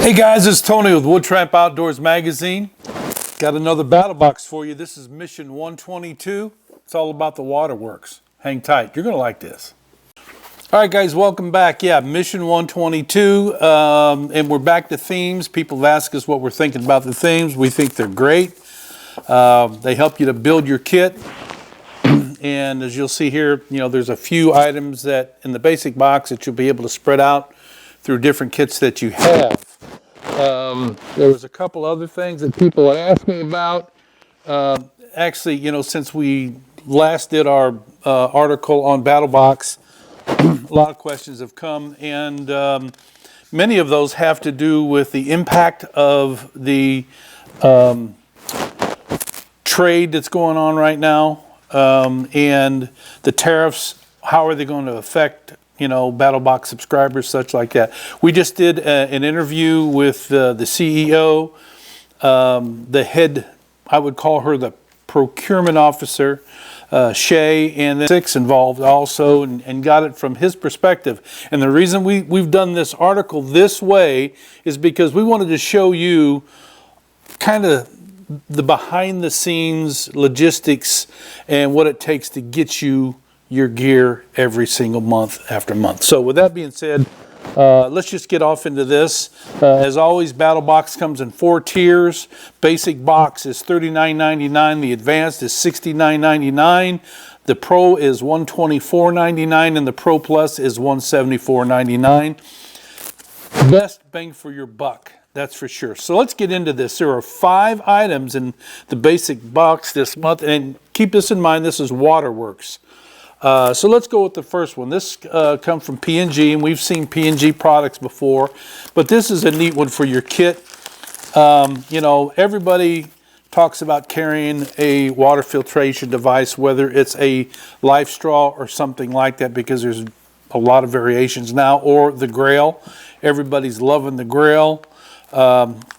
Hey guys, it's Tony with Wood Tramp Outdoors Magazine. Got another battle box for you. This is Mission 122. It's all about the waterworks. Hang tight. You're going to like this. All right, guys, welcome back. Yeah, Mission 122, and we're back to themes. People have asked us what we're thinking about the themes. We think they're great. They help you to build your kit. And as you'll see here, you know, there's a few items that in the basic box that you'll be able to spread out through different kits that you have. There was a couple other things that people asked me about. Actually, you know, since we last did our article on BattlBox, a lot of questions have come, and many of those have to do with the impact of the trade that's going on right now, and the tariffs. How are they going to affect, you know, BattlBox subscribers, such like that. We just did an interview with the CEO, the head, I would call her the procurement officer, Shay, and then Six involved also, and got it from his perspective. And the reason we've done this article this way is because we wanted to show you kind of the behind the scenes logistics and what it takes to get you your gear every single month after month. So with that being said, let's just get off into this. As always, BattlBox comes in 4 tiers. Basic box is $39.99. The advanced is $69.99. The Pro is $124.99, and the Pro Plus is $174.99. Best bang for your buck, that's for sure. So let's get into this. There are 5 items in the basic box this month, and keep this in mind, this is WATERWORKS. So let's go with the first one. This comes from P&G, and we've seen P&G products before, but this is a neat one for your kit. You know, everybody talks about carrying a water filtration device, whether it's a life straw or something like that, because there's a lot of variations now, or the Grail. Everybody's loving the Grail.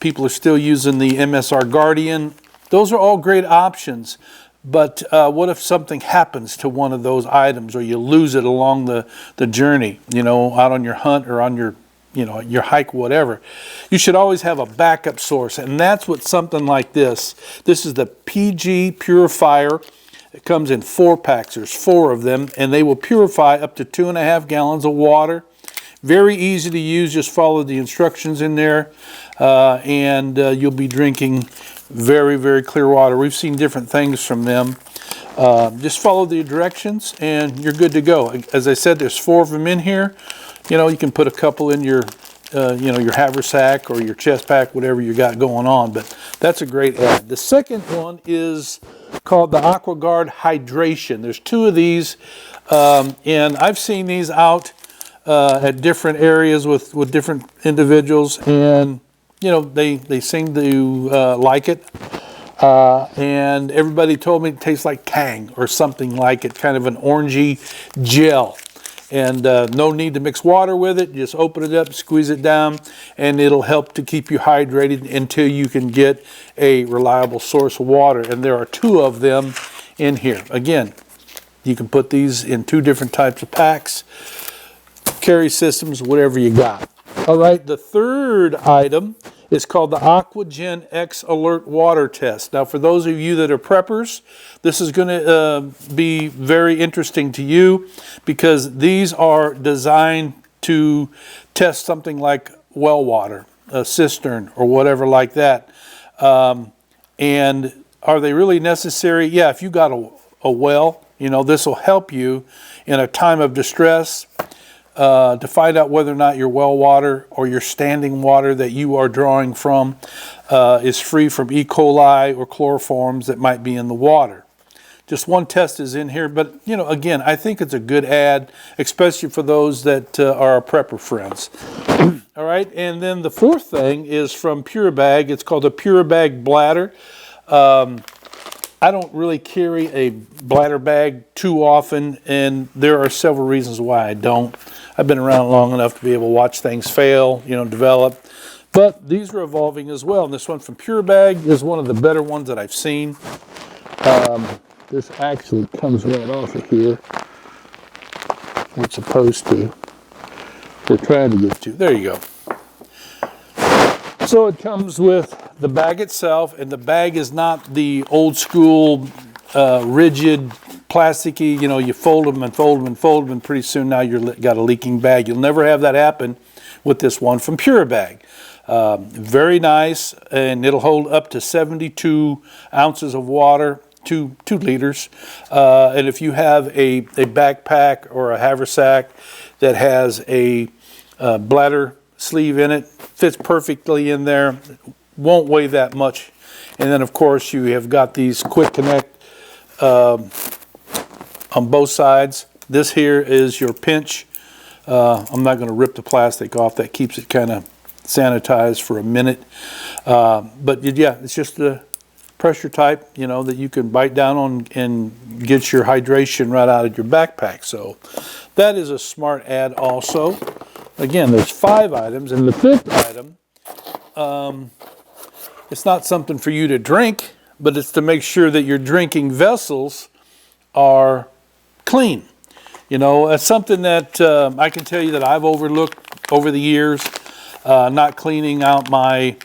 People are still using the MSR Guardian. Those are all great options. But what if something happens to one of those items, or you lose it along the journey, you know, out on your hunt or on your, you know, your hike, whatever? You should always have a backup source, and that's what something like this. This is the PG Purifier. It comes in 4 packs. There's 4 of them, and they will purify up to 2.5 gallons of water. Very easy to use. Just follow the instructions in there, and you'll be drinking very, very clear water. We've seen different things from them. Just follow the directions and you're good to go. As I said, there's 4 of them in here. You know, you can put a couple in your, you know, your haversack or your chest pack, whatever you got going on, but that's a great add. The second one is called the AquaGuard Hydration. There's 2 of these, and I've seen these out at different areas with different individuals, and you know, they seem to like it, and everybody told me it tastes like Tang or something like it, kind of an orangey gel, and no need to mix water with it. Just open it up, squeeze it down, and it'll help to keep you hydrated until you can get a reliable source of water. And there are 2 of them in here. Again, you can put these in 2 different types of packs, carry systems, whatever you got. All right, the third item is called the AquaGen X Alert Water Test. Now, for those of you that are preppers, this is going to be very interesting to you, because these are designed to test something like well water, a cistern, or whatever like that. And are they really necessary? Yeah, if you got a well, you know, this will help you in a time of distress, to find out whether or not your well water or your standing water that you are drawing from is free from E. coli or chloroforms that might be in the water. Just one test is in here, but you know, again, I think it's a good add, especially for those that are our prepper friends. All right, and then the 4th thing is from PureBag. It's called a PureBag bladder. I don't really carry a bladder bag too often, and there are several reasons why I don't. I've been around long enough to be able to watch things fail, you know, develop. But these are evolving as well. And this one from PureBag is one of the better ones that I've seen. This actually comes right off of here. It's supposed to. We're trying to get to. There you go. So it comes with the bag itself, and the bag is not the old school rigid plasticky, you know, you fold them and fold them and fold them, and pretty soon now you've got a leaking bag. You'll never have that happen with this one from Pure Bag. Very nice, and it'll hold up to 72 ounces of water, 2 liters. And if you have a backpack or a haversack that has a bladder sleeve in it, fits perfectly in there, won't weigh that much. And then of course you have got these quick connect on both sides. This here is your pinch. I'm not going to rip the plastic off. That keeps it kind of sanitized for a minute. But yeah, it's just a pressure type, you know, that you can bite down on and get your hydration right out of your backpack. So that is a smart ad also. Again, there's 5 items, and the 5th item, it's not something for you to drink, but it's to make sure that your drinking vessels are clean. You know, it's something that I can tell you that I've overlooked over the years, not cleaning out my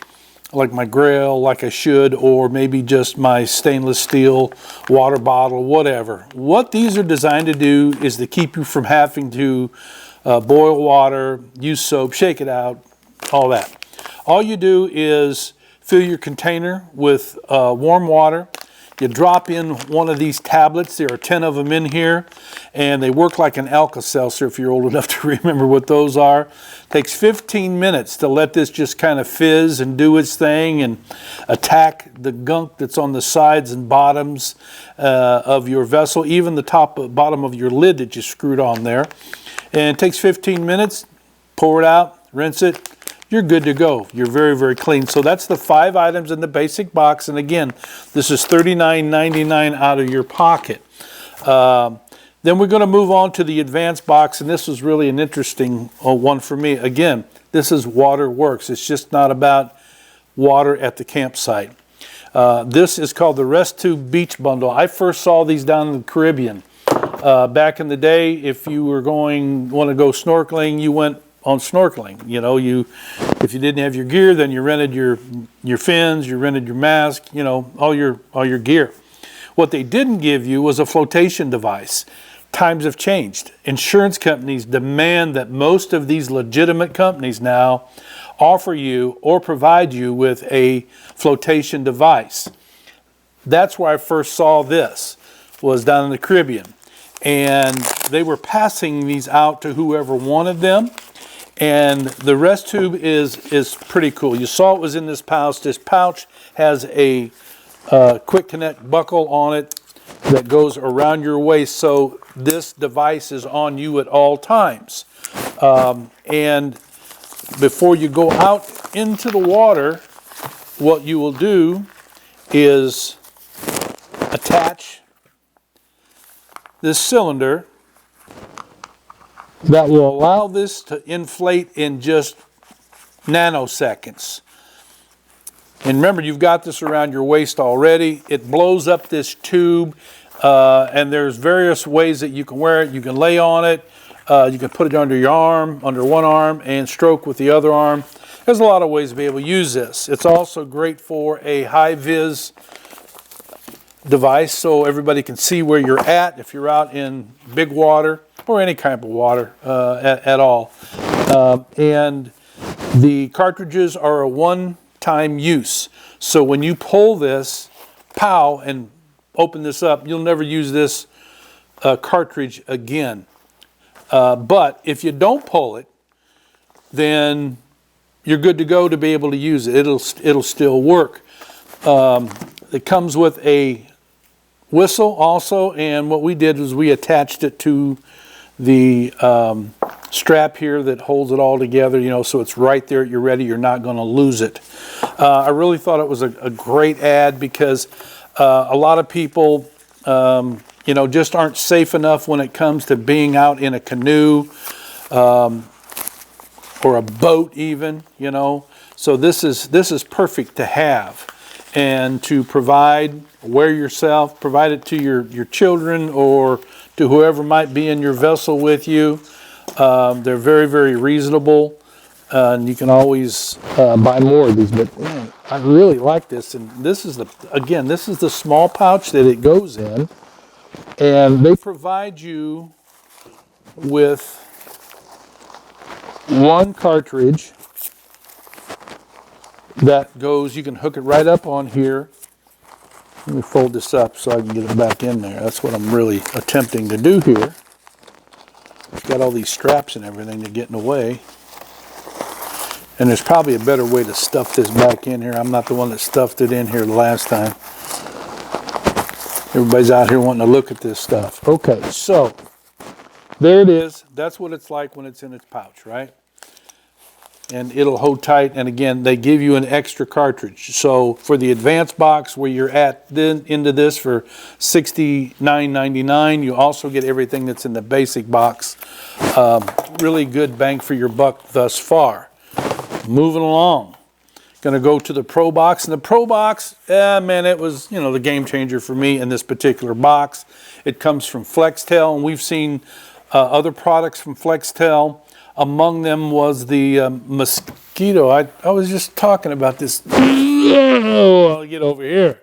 grill like I should, or maybe just my stainless steel water bottle, whatever. What these are designed to do is to keep you from having to boil water, use soap, shake it out, all that. All you do is fill your container with warm water. You drop in one of these tablets. There are 10 of them in here, and they work like an Alka-Seltzer if you're old enough to remember what those are. Takes 15 minutes to let this just kind of fizz and do its thing and attack the gunk that's on the sides and bottoms of your vessel, even the bottom of your lid that you screwed on there. And it takes 15 minutes, pour it out, rinse it, you're good to go. You're very, very clean. So that's the 5 items in the basic box. And again, this is $39.99 out of your pocket. Then we're going to move on to the advanced box, and this was really an interesting one for me. Again, this is WATERWORKS. It's just not about water at the campsite. This is called the Rest Tube Beach Bundle. I first saw these down in the Caribbean. Back in the day, if you were want to go snorkeling, you went on snorkeling. You know, if you didn't have your gear, then you rented your fins, you rented your mask, you know, all your gear. What they didn't give you was a flotation device. Times have changed. Insurance companies demand that most of these legitimate companies now offer you or provide you with a flotation device. That's where I first saw this, was down in the Caribbean. And they were passing these out to whoever wanted them. And the Rest Tube is pretty cool. You saw it was in this pouch. This pouch has a quick connect buckle on it that goes around your waist, so this device is on you at all times. And before you go out into the water, what you will do is attach this cylinder that will allow this to inflate in just nanoseconds. And remember, you've got this around your waist already. It blows up this tube, and there's various ways that you can wear it. You can lay on it. You can put it under your arm, under one arm, and stroke with the other arm. There's a lot of ways to be able to use this. It's also great for a high-vis device, so everybody can see where you're at if you're out in big water or any kind of water at all. And the cartridges are a one-time use. So when you pull this, pow, and open this up, you'll never use this cartridge again. But if you don't pull it, then you're good to go to be able to use it. It'll still work. It comes with a whistle also, and what we did was we attached it to the strap here that holds it all together, you know, so it's right there at your ready. You're not going to lose it. I really thought it was a great ad because a lot of people, you know, just aren't safe enough when it comes to being out in a canoe or a boat even, you know. So this is perfect to have and to wear yourself, provide it to your children or to whoever might be in your vessel with you. They're very, very reasonable. and you can always buy more of these. But man, I really like this. And this is the small pouch that it goes in, and they provide you with one cartridge that goes. You can hook it right up on here. Let me fold this up so I can get it back in there. That's what I'm really attempting to do here. It's got all these straps and everything to get in the way. And there's probably a better way to stuff this back in here. I'm not the one that stuffed it in here the last time. Everybody's out here wanting to look at this stuff. Okay, so there it is. That's what it's like when it's in its pouch, right? And it'll hold tight. And again, they give you an extra cartridge. So for the advanced box where you're at into this for $69.99, you also get everything that's in the basic box. Really good bang for your buck thus far. Moving along. Going to go to the Pro Box. And the Pro Box, man, it was, the game changer for me in this particular box. It comes from Flextel, and we've seen other products from Flextel. Among them was the mosquito. I was just talking about this. Oh, I'll get over here.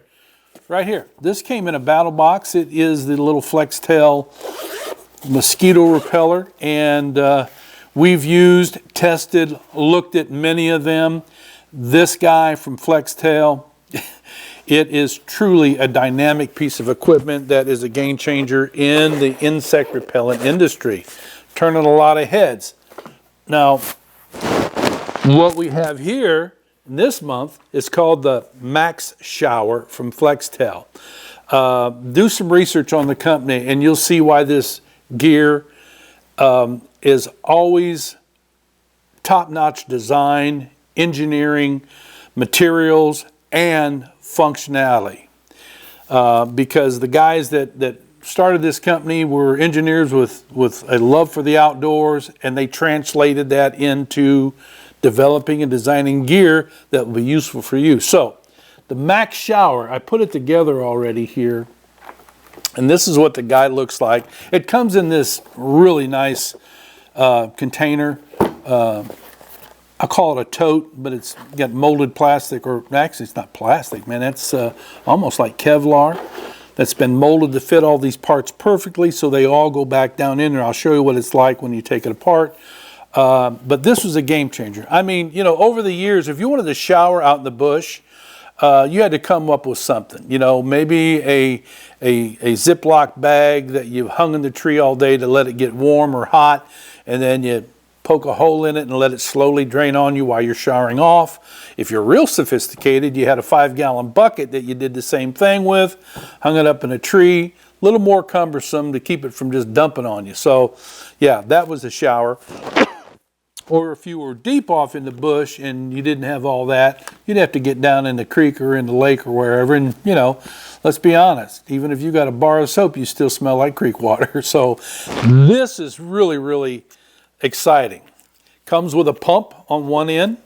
Right here. This came in a BattlBox. It is the little Flextel mosquito repeller. And we've used, tested, looked at many of them. This guy from Flextel, it is truly a dynamic piece of equipment that is a game changer in the insect repellent industry. Turning a lot of heads. Now, what we have here this month is called the Max Shower from Flextel. Do some research on the company and you'll see why this gear is always top-notch design, engineering, materials, and functionality. Because the guys that started this company were engineers with a love for the outdoors, and they translated that into developing and designing gear that will be useful for you. So the Max Shower, I put it together already here, and this is what the guy looks like. It comes in this really nice container. I call it a tote, but it's got molded plastic, or actually it's not plastic, man. It's almost like Kevlar. That's been molded to fit all these parts perfectly, so they all go back down in there. I'll show you what it's like when you take it apart. But this was a game changer. I mean, over the years, if you wanted to shower out in the bush, you had to come up with something. Maybe a Ziploc bag that you hung in the tree all day to let it get warm or hot, and then you poke a hole in it and let it slowly drain on you while you're showering off. If you're real sophisticated, you had a 5-gallon bucket that you did the same thing with, hung it up in a tree, a little more cumbersome to keep it from just dumping on you. So yeah, that was a shower. Or if you were deep off in the bush and you didn't have all that, you'd have to get down in the creek or in the lake or wherever. And let's be honest, even if you got a bar of soap, you still smell like creek water. So this is really, really exciting. Comes with a pump on one end,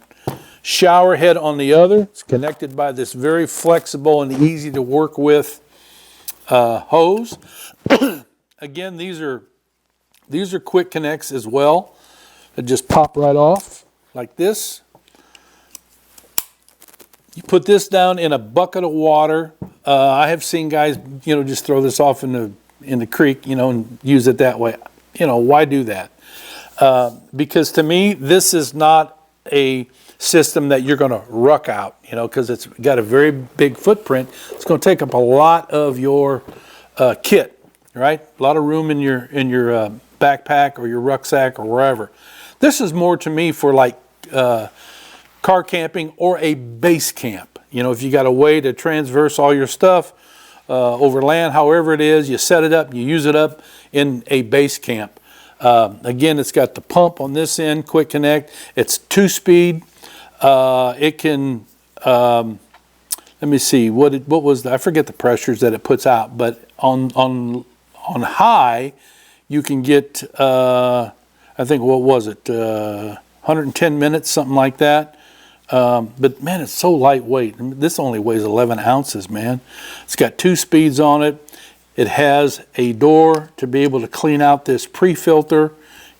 shower head on the other. It's connected by this very flexible and easy to work with hose. Again, these are quick connects as well. That just pop right off like this. You put this down in a bucket of water. I have seen guys, just throw this off in the creek, and use it that way. Why do that? Because to me, this is not a system that you're going to ruck out, because it's got a very big footprint. It's going to take up a lot of your kit, right? A lot of room in your backpack or your rucksack or wherever. This is more to me for like car camping or a base camp. If you got a way to transverse all your stuff over land, however it is, you set it up, you use it up in a base camp. Again, it's got the pump on this end, quick connect. It's 2-speed. It can, let me see, what was I forget the pressures that it puts out, but on high, you can get, I think, what was it, 110 minutes, something like that. But man, it's so lightweight. This only weighs 11 ounces, man. It's got 2 speeds on it. It has a door to be able to clean out this pre-filter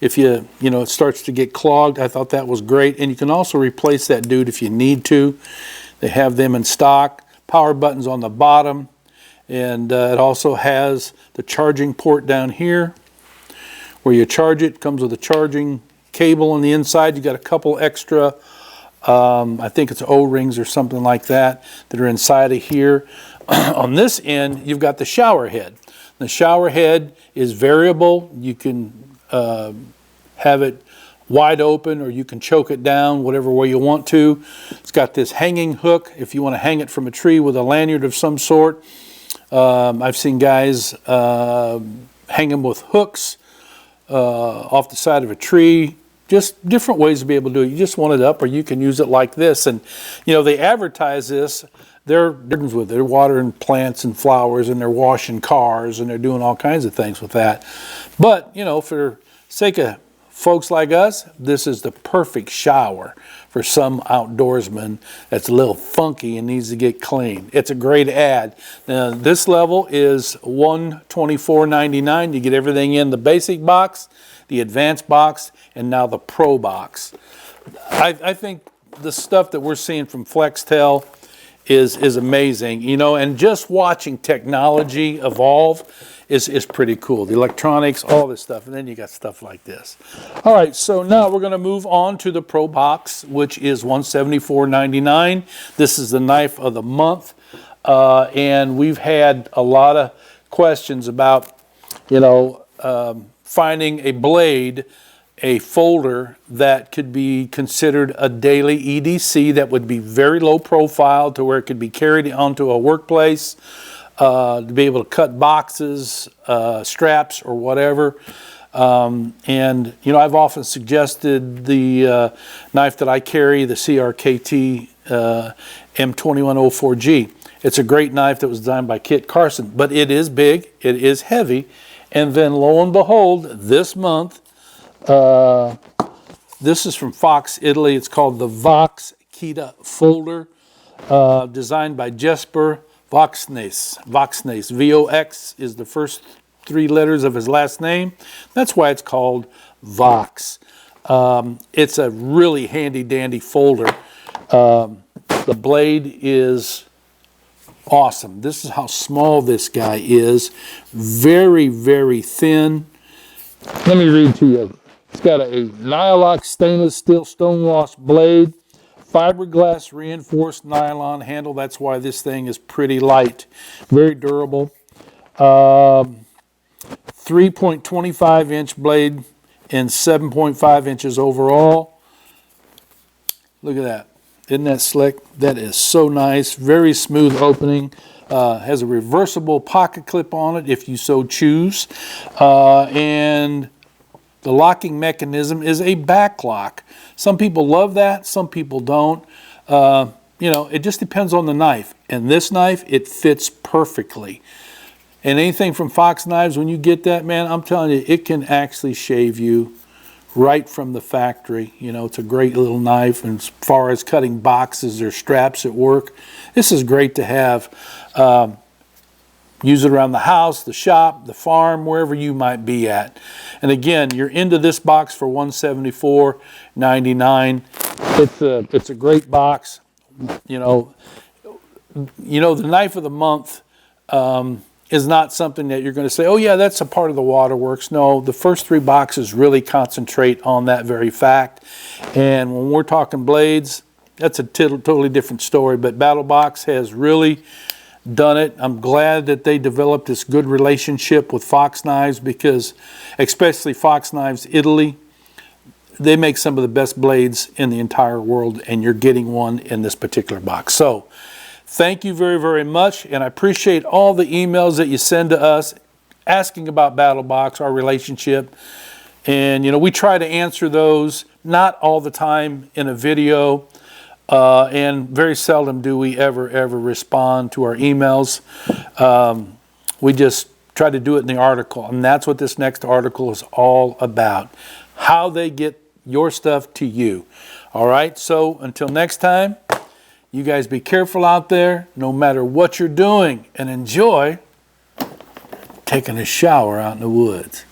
if you know, it starts to get clogged. I thought that was great. And you can also replace that dude if you need to. They have them in stock. Power buttons on the bottom. And it also has the charging port down here where you charge it. Comes with a charging cable on the inside. You got a couple extra, I think it's O-rings or something like that are inside of here. On this end, you've got the shower head. The shower head is variable. You can have it wide open, or you can choke it down, whatever way you want to. It's got this hanging hook if you want to hang it from a tree with a lanyard of some sort. I've seen guys hang them with hooks off the side of a tree. Just different ways to be able to do it. You just want it up, or you can use it like this. And you know, they advertise this. They're watering plants and flowers, and they're washing cars, and they're doing all kinds of things with that. But you know, for sake of folks like us, this is the perfect shower for some outdoorsman that's a little funky and needs to get clean. It's a great ad. Now, this level is $124.99. You get everything in the basic box, the advanced box, and now the Pro box. I think the stuff that we're seeing from Flextel is amazing, you know, and just watching technology evolve is pretty cool. The electronics, all this stuff, and then you got stuff like this. All right, so now we're going to move on to the Pro box, which is $174.99. This is the knife of the month, and we've had a lot of questions about, you know, finding a blade, a folder that could be considered a daily EDC that would be very low profile to where it could be carried onto a workplace, to be able to cut boxes, straps, or whatever. And you know, I've often suggested the knife that I carry, the CRKT M2104G. It's a great knife that was designed by Kit Carson, but it is big, it is heavy, and then lo and behold, this month, this is from Fox, Italy. It's called the Vox Kita folder, designed by Jesper Voxnes. Voxnes. VOX is the first three letters of his last name. That's why it's called Vox. It's a really handy dandy folder. The blade is awesome. This is how small this guy is. Very, very thin. Let me read to you. It's got a Nylock stainless steel stonewashed blade, fiberglass reinforced nylon handle. That's why this thing is pretty light, very durable. 3.25 inch blade and 7.5 inches overall. Look at that. Isn't that slick? That is so nice. Very smooth opening. Has a reversible pocket clip on it if you so choose. And the locking mechanism is a back lock. Some people love that, some people don't. You know, it just depends on the knife. And this knife, it fits perfectly. And anything from Fox Knives, when you get that, man, I'm telling you, it can actually shave you right from the factory. You know, it's a great little knife. And as far as cutting boxes or straps at work, this is great to have. Use it around the house, the shop, the farm, wherever you might be at. And again, you're into this box for $174.99. It's a great box. You know, the knife of the month is not something that you're going to say, oh yeah, that's a part of the WATERWORKS. No, the first three boxes really concentrate on that very fact. And when we're talking blades, that's a totally different story. But BattlBox has really done it. I'm glad that they developed this good relationship with Fox Knives, because especially Fox Knives Italy, they make some of the best blades in the entire world, and you're getting one in this particular box. So thank you very, very much, and I appreciate all the emails that you send to us asking about BattlBox, our relationship. And you know, we try to answer those, not all the time in a video. And very seldom do we ever respond to our emails. We just try to do it in the article, and that's what this next article is all about, how they get your stuff to you. All right, so until next time, you guys be careful out there, no matter what you're doing, and enjoy taking a shower out in the woods.